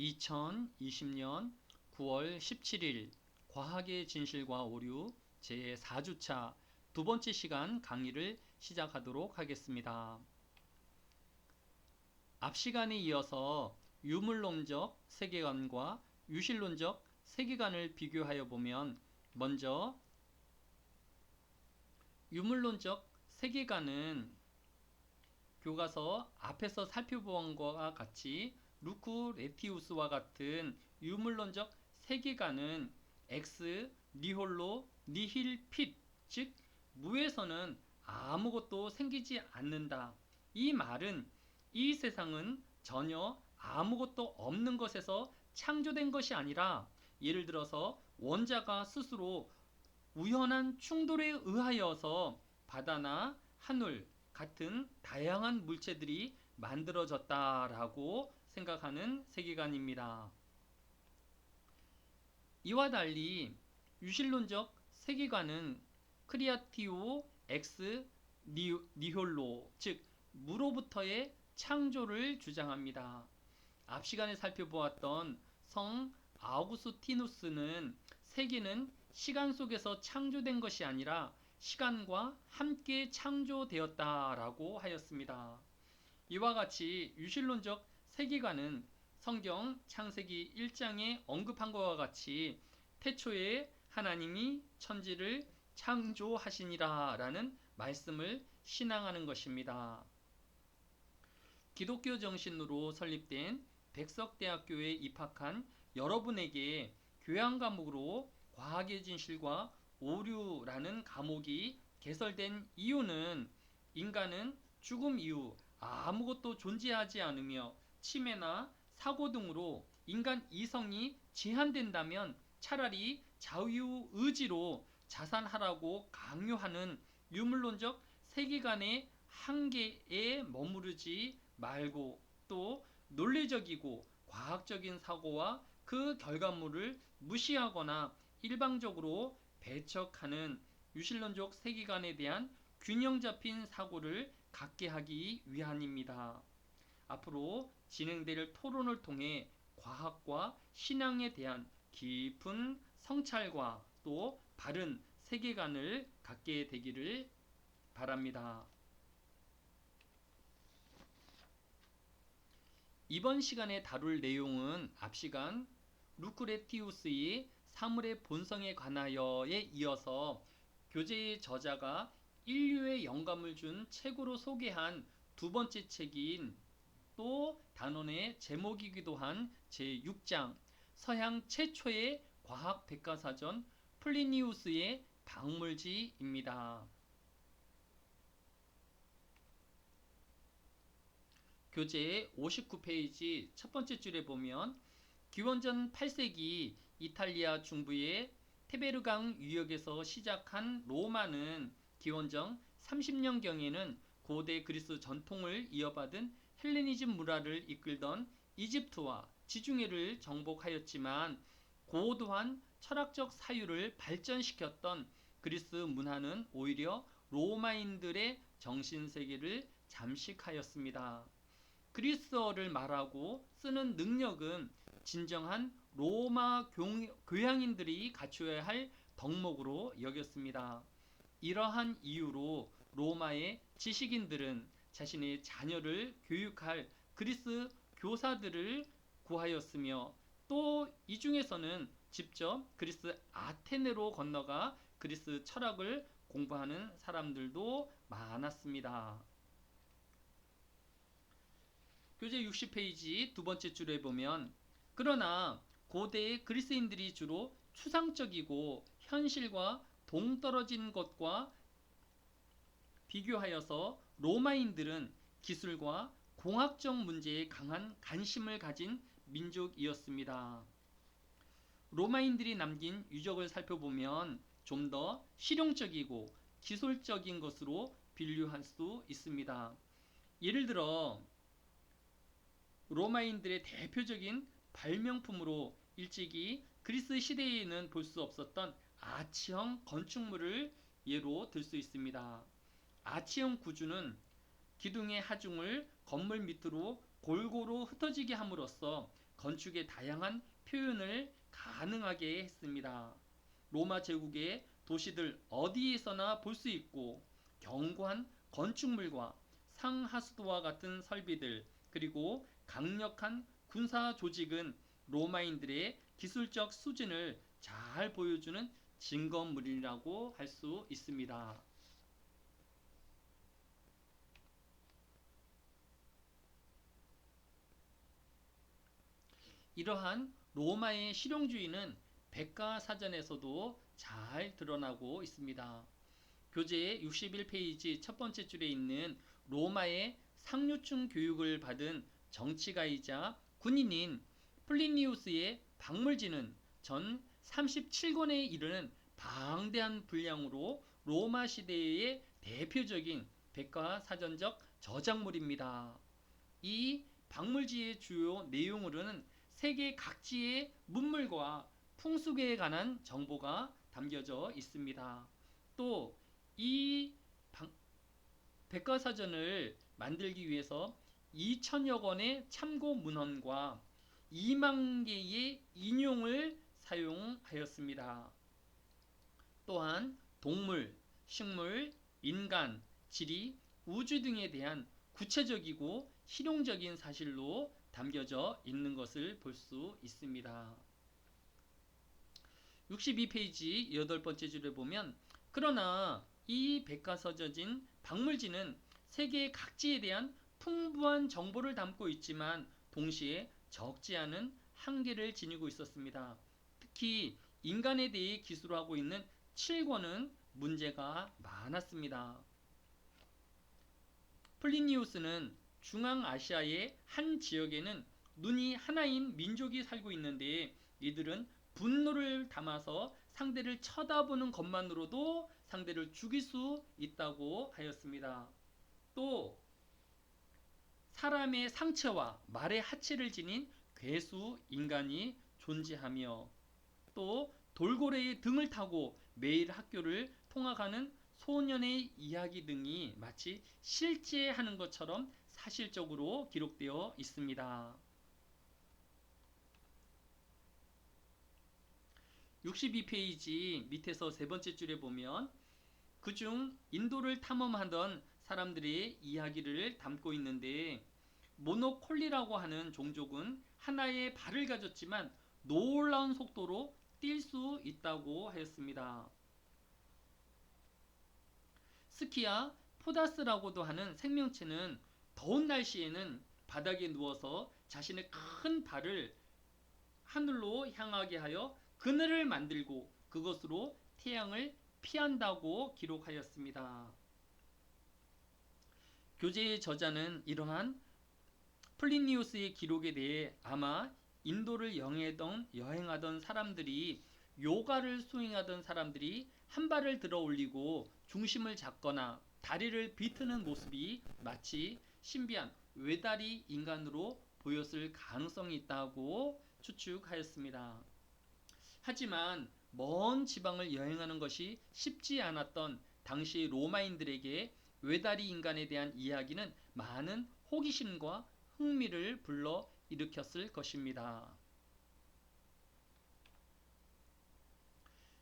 2020년 9월 17일 과학의 진실과 오류 제4주차 두 번째 시간 강의를 시작하도록 하겠습니다. 앞 시간에 이어서 유물론적 세계관과 유실론적 세계관을 비교하여 보면, 먼저 유물론적 세계관은 교과서 앞에서 살펴본 것과 같이 루크레티우스와 같은 유물론적 세계관은 엑스 니홀로 니힐 핏, 즉 무에서는 아무것도 생기지 않는다. 이 말은 이 세상은 전혀 아무것도 없는 것에서 창조된 것이 아니라, 예를 들어서 원자가 스스로 우연한 충돌에 의하여서 바다나 하늘 같은 다양한 물체들이 만들어졌다라고 생각하는 세계관입니다. 이와 달리 유실론적 세계관은 크리아티오 엑스 니홀로, 즉 무로부터의 창조를 주장합니다. 앞 시간에 살펴보았던 성 아우구스티누스는 세계는 시간 속에서 창조된 것이 아니라 시간과 함께 창조되었다라고 하였습니다. 이와 같이 유실론적 세계관은 성경 창세기 1장에 언급한 것과 같이 태초에 하나님이 천지를 창조하시니라 라는 말씀을 신앙하는 것입니다. 기독교 정신으로 설립된 백석대학교에 입학한 여러분에게 교양 과목으로 과학의 진실과 오류라는 과목이 개설된 이유는, 인간은 죽음 이후 아무것도 존재하지 않으며 치매나 사고 등으로 인간 이성이 제한된다면 차라리 자유의지로 자살하라고 강요하는 유물론적 세계관의 한계에 머무르지 말고, 또 논리적이고 과학적인 사고와 그 결과물을 무시하거나 일방적으로 배척하는 유실론적 세계관에 대한 균형 잡힌 사고를 갖게 하기 위함입니다. 앞으로 진행될 토론을 통해 과학과 신앙에 대한 깊은 성찰과 또 바른 세계관을 갖게 되기를 바랍니다. 이번 시간에 다룰 내용은 앞 시간 루크레티우스의 사물의 본성에 관하여에 이어서 교재의 저자가 인류에 영감을 준 책으로 소개한 두 번째 책인, 또 단원의 제목이기도 한 제6장 서양 최초의 과학 백과사전 플리니우스의 박물지입니다. 교재 59페이지 첫 번째 줄에 보면, 기원전 8세기 이탈리아 중부의 테베르강 유역에서 시작한 로마는 기원전 30년경에는 고대 그리스 전통을 이어받은 헬레니즘 문화를 이끌던 이집트와 지중해를 정복하였지만, 고도한 철학적 사유를 발전시켰던 그리스 문화는 오히려 로마인들의 정신세계를 잠식하였습니다. 그리스어를 말하고 쓰는 능력은 진정한 로마 교양인들이 갖추어야 할 덕목으로 여겼습니다. 이러한 이유로 로마의 지식인들은 자신의 자녀를 교육할 그리스 교사들을 구하였으며, 또 이 중에서는 직접 그리스 아테네로 건너가 그리스 철학을 공부하는 사람들도 많았습니다. 교재 60페이지 두 번째 줄에 보면, 그러나 고대의 그리스인들이 주로 추상적이고 현실과 동떨어진 것과 비교하여서 로마인들은 기술과 공학적 문제에 강한 관심을 가진 민족이었습니다. 로마인들이 남긴 유적을 살펴보면 좀 더 실용적이고 기술적인 것으로 분류할 수 있습니다. 예를 들어 로마인들의 대표적인 발명품으로 일찍이 그리스 시대에는 볼 수 없었던 아치형 건축물을 예로 들 수 있습니다. 아치형 구조는 기둥의 하중을 건물 밑으로 골고루 흩어지게 함으로써 건축의 다양한 표현을 가능하게 했습니다. 로마 제국의 도시들 어디에서나 볼 수 있고 견고한 건축물과 상하수도와 같은 설비들 그리고 강력한 군사 조직은 로마인들의 기술적 수준을 잘 보여주는 증거물이라고 할 수 있습니다. 이러한 로마의 실용주의는 백과사전에서도 잘 드러나고 있습니다. 교재 61페이지 첫 번째 줄에 있는 로마의 상류층 교육을 받은 정치가이자 군인인 플리니우스의 박물지는 전 37권에 이르는 방대한 분량으로 로마 시대의 대표적인 백과사전적 저작물입니다. 이 박물지의 주요 내용으로는 세계 각지의 문물과 풍속에 관한 정보가 담겨져 있습니다. 또 이 백과사전을 만들기 위해서 2천여 권의 참고 문헌과 2만 개의 인용을 사용하였습니다. 또한 동물, 식물, 인간, 지리, 우주 등에 대한 구체적이고 실용적인 사실로 담겨져 있는 것을 볼 수 있습니다. 62페이지 8번째 줄에 보면 그러나 이 백과사전인 박물지는 세계 각지에 대한 풍부한 정보를 담고 있지만 동시에 적지 않은 한계를 지니고 있었습니다. 특히 인간에 대해 기술하고 있는 7권은 문제가 많았습니다. 플리니우스는 중앙아시아의 한 지역에는 눈이 하나인 민족이 살고 있는데 이들은 분노를 담아서 상대를 쳐다보는 것만으로도 상대를 죽일 수 있다고 하였습니다. 또 사람의 상체와 말의 하체를 지닌 괴수 인간이 존재하며 또 돌고래의 등을 타고 매일 학교를 통학하는 소년의 이야기 등이 마치 실제 하는 것처럼 사실적으로 기록되어 있습니다. 62페이지 밑에서 세 번째 줄에 보면 그중 인도를 탐험하던 사람들의 이야기를 담고 있는데 모노콜리라고 하는 종족은 하나의 발을 가졌지만 놀라운 속도로 뛸 수 있다고 하였습니다. 스키야 포다스라고도 하는 생명체는 더운 날씨에는 바닥에 누워서 자신의 큰 발을 하늘로 향하게 하여 그늘을 만들고 그것으로 태양을 피한다고 기록하였습니다. 교재의 저자는 이러한 플리니우스의 기록에 대해 아마 인도를 여행하던 사람들이 요가를 수행하던 사람들이 한 발을 들어 올리고 중심을 잡거나 다리를 비트는 모습이 마치 신비한 외다리 인간으로 보였을 가능성이 있다고 추측하였습니다. 하지만 먼 지방을 여행하는 것이 쉽지 않았던 당시 로마인들에게 외다리 인간에 대한 이야기는 많은 호기심과 흥미를 불러 일으켰을 것입니다.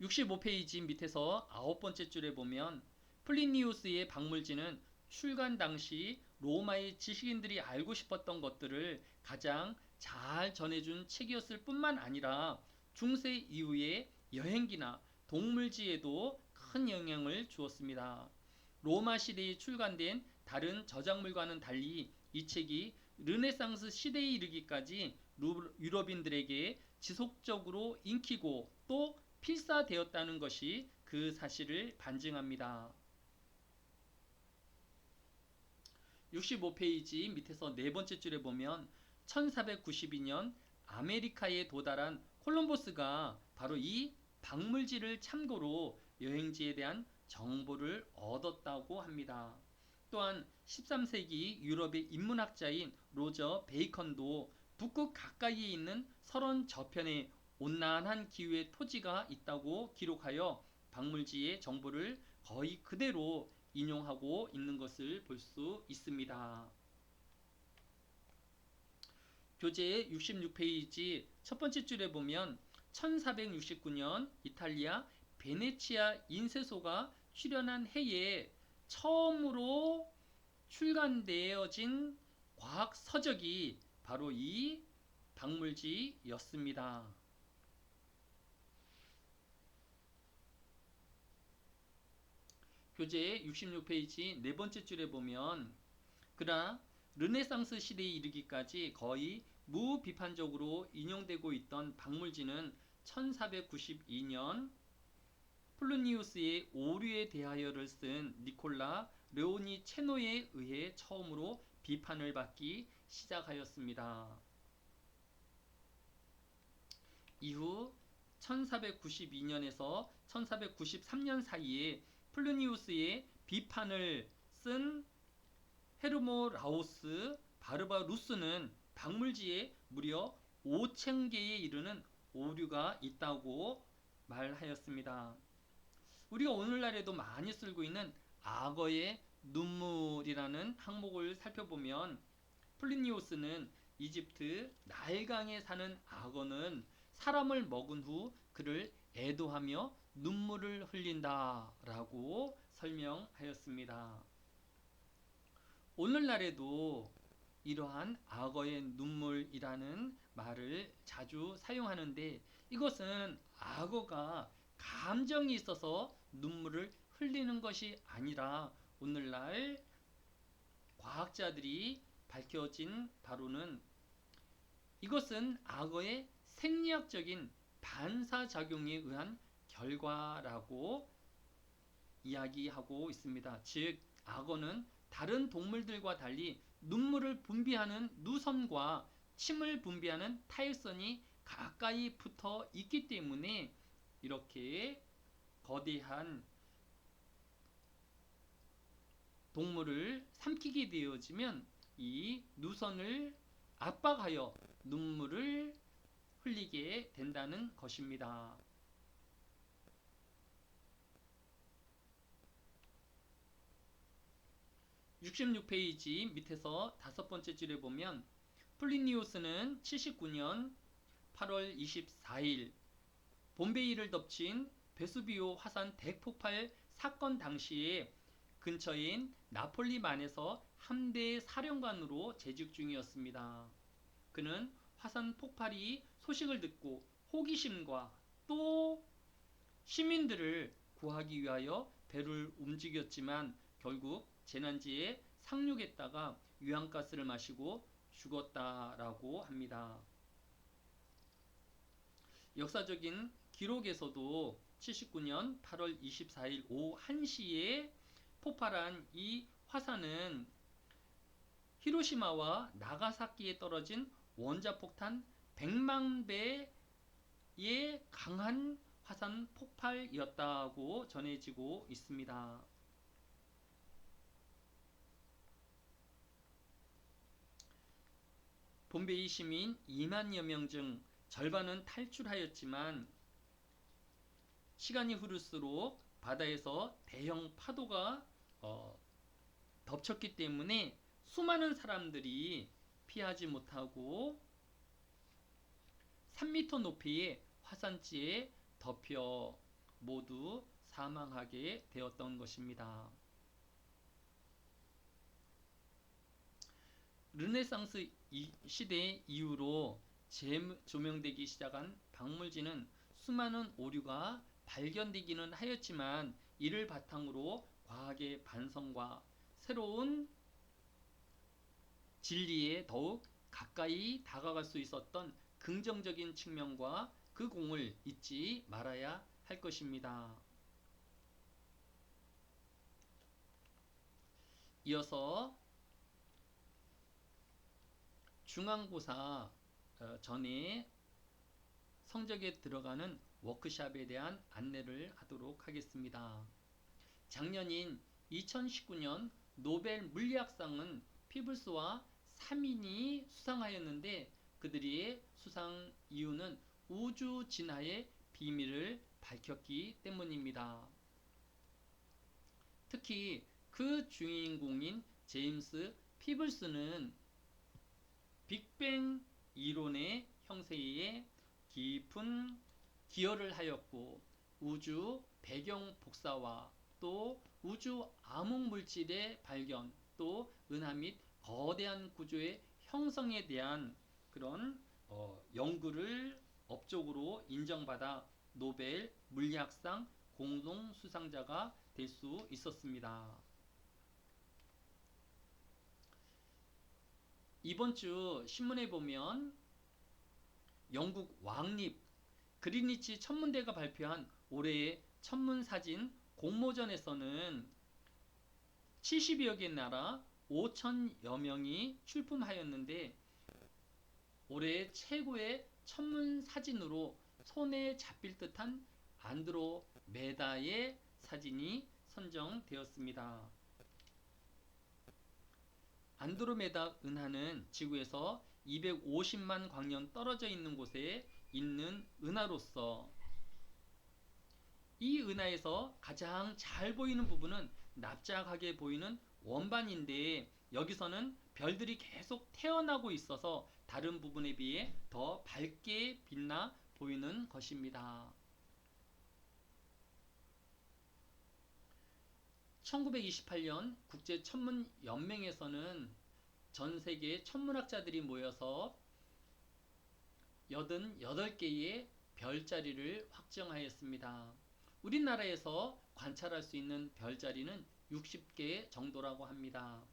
65페이지 밑에서 9번째 줄에 보면 플리니우스의 박물지는 출간 당시 로마의 지식인들이 알고 싶었던 것들을 가장 잘 전해준 책이었을 뿐만 아니라 중세 이후의 여행기나 동물지에도 큰 영향을 주었습니다. 로마 시대에 출간된 다른 저작물과는 달리 이 책이 르네상스 시대에 이르기까지 유럽인들에게 지속적으로 인기고 또 필사되었다는 것이 그 사실을 반증합니다. 65페이지 밑에서 네 번째 줄에 보면 1492년 아메리카에 도달한 콜럼버스가 바로 이 박물지를 참고로 여행지에 대한 정보를 얻었다고 합니다. 또한 13세기 유럽의 인문학자인 로저 베이컨도 북극 가까이에 있는 설원 저편에 온난한 기후의 토지가 있다고 기록하여 박물지의 정보를 거의 그대로 인용하고 있는 것을 볼 수 있습니다. 교재 66페이지 첫 번째 줄에 보면 1469년 이탈리아 베네치아 인쇄소가 출현한 해에 처음으로 출간되어진 과학 서적이 바로 이 박물지였습니다. 교재 66페이지 네 번째 줄에 보면 그러나 르네상스 시대에 이르기까지 거의 무비판적으로 인용되고 있던 박물지는 1492년 플루니우스의 오류에 대하여를 쓴 니콜라 레오니 체노에 의해 처음으로 비판을 받기 시작하였습니다. 이후 1492년에서 1493년 사이에 플루니우스의 비판을 쓴 헤르모 라오스 바르바루스는 박물지에 무려 5,000개에 이르는 오류가 있다고 말하였습니다. 우리가 오늘날에도 많이 쓰고 있는 악어의 눈물이라는 항목을 살펴보면 플리니오스는 이집트 나일강에 사는 악어는 사람을 먹은 후 그를 애도하며 눈물을 흘린다 라고 설명하였습니다. 오늘날에도 이러한 악어의 눈물이라는 말을 자주 사용하는데 이것은 악어가 감정이 있어서 눈물을 흘리는 것이 아니라 오늘날 과학자들이 밝혀진 바로는 이것은 악어의 생리학적인 반사작용에 의한 결과라고 이야기하고 있습니다. 즉 악어는 다른 동물들과 달리 눈물을 분비하는 누선과 침을 분비하는 타액선이 가까이 붙어 있기 때문에 이렇게 거대한 동물을 삼키게 되어지면 이 누선을 압박하여 눈물을 흘리게 된다는 것입니다. 66페이지 밑에서 다섯 번째 줄에 보면 플리니우스는 79년 8월 24일 봄베이를 덮친 베수비오 화산 대폭발 사건 당시에 근처인 나폴리만에서 함대 사령관으로 재직 중이었습니다. 그는 화산 폭발이 소식을 듣고 호기심과 또 시민들을 구하기 위하여 배를 움직였지만 결국 재난지에 상륙했다가 유황가스를 마시고 죽었다라고 합니다. 역사적인 기록에서도 79년 8월 24일 오후 1시에 폭발한 이 화산은 히로시마와 나가사키에 떨어진 원자폭탄 100만 배의 강한 화산 폭발이었다고 전해지고 있습니다. 봄베이 시민 2만여 명 중 절반은 탈출하였지만 시간이 흐를수록 바다에서 대형 파도가 덮쳤기 때문에 수많은 사람들이 피하지 못하고 3m 높이의 화산지에 덮여 모두 사망하게 되었던 것입니다. 르네상스 시대 이후로 재조명되기 시작한 박물지는 수많은 오류가 발견되기는 하였지만 이를 바탕으로 과학의 반성과 새로운 진리에 더욱 가까이 다가갈 수 있었던 긍정적인 측면과 그 공을 잊지 말아야 할 것입니다. 이어서 중간고사 전에 성적에 들어가는 워크샵에 대한 안내를 하도록 하겠습니다. 작년인 2019년 노벨 물리학상은 피블스와 3인이 수상하였는데 그들의 수상 이유는 우주 진화의 비밀을 밝혔기 때문입니다. 특히 그 주인공인 제임스 피블스는 빅뱅 이론의 형성에 깊은 기여를 하였고 우주 배경 복사와 또 우주 암흑 물질의 발견 또 은하 및 거대한 구조의 형성에 대한 그런 연구를 업적으로 인정받아 노벨 물리학상 공동 수상자가 될 수 있었습니다. 이번 주 신문에 보면 영국 왕립 그리니치 천문대가 발표한 올해의 천문사진 공모전에서는 70여 개 나라 5천여 명이 출품하였는데 올해 최고의 천문사진으로 손에 잡힐 듯한 안드로메다의 사진이 선정되었습니다. 안드로메다 은하는 지구에서 250만 광년 떨어져 있는 곳에 있는 은하로서 이 은하에서 가장 잘 보이는 부분은 납작하게 보이는 원반인데 여기서는 별들이 계속 태어나고 있어서 다른 부분에 비해 더 밝게 빛나 보이는 것입니다. 1928년 국제천문연맹에서는 전 세계 천문학자들이 모여서 88개의 별자리를 확정하였습니다. 우리나라에서 관찰할 수 있는 별자리는 60개 정도라고 합니다.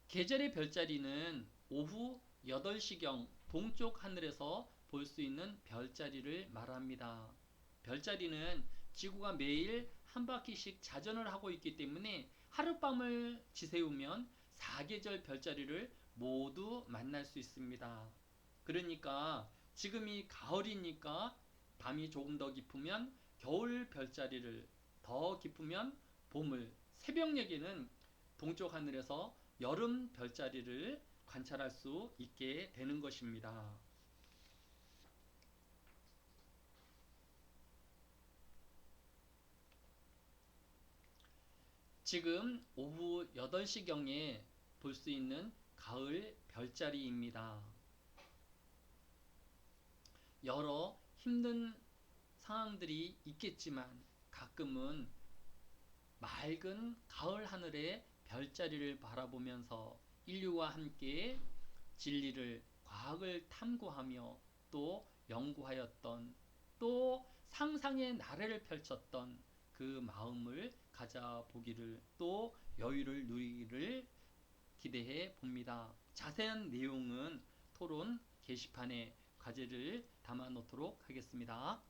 계절의 별자리는 오후 8시경 동쪽 하늘에서 볼 수 있는 별자리를 말합니다. 별자리는 지구가 매일 한 바퀴씩 자전을 하고 있기 때문에 하룻밤을 지새우면 4계절 별자리를 모두 만날 수 있습니다. 그러니까 지금이 가을이니까 밤이 조금 더 깊으면 겨울 별자리를, 더 깊으면 봄을, 새벽녘에는 동쪽 하늘에서 여름 별자리를 관찰할 수 있게 되는 것입니다. 지금 오후 8시경에 볼 수 있는 가을 별자리입니다. 여러 힘든 상황들이 있겠지만 가끔은 맑은 가을 하늘의 별자리를 바라보면서 인류와 함께 진리를, 과학을 탐구하며 또 연구하였던 또 상상의 나래를 펼쳤던 그 마음을 가져보기를 또 여유를 누리기를 기대해 봅니다. 자세한 내용은 토론 게시판에 과제를 담아 놓도록 하겠습니다.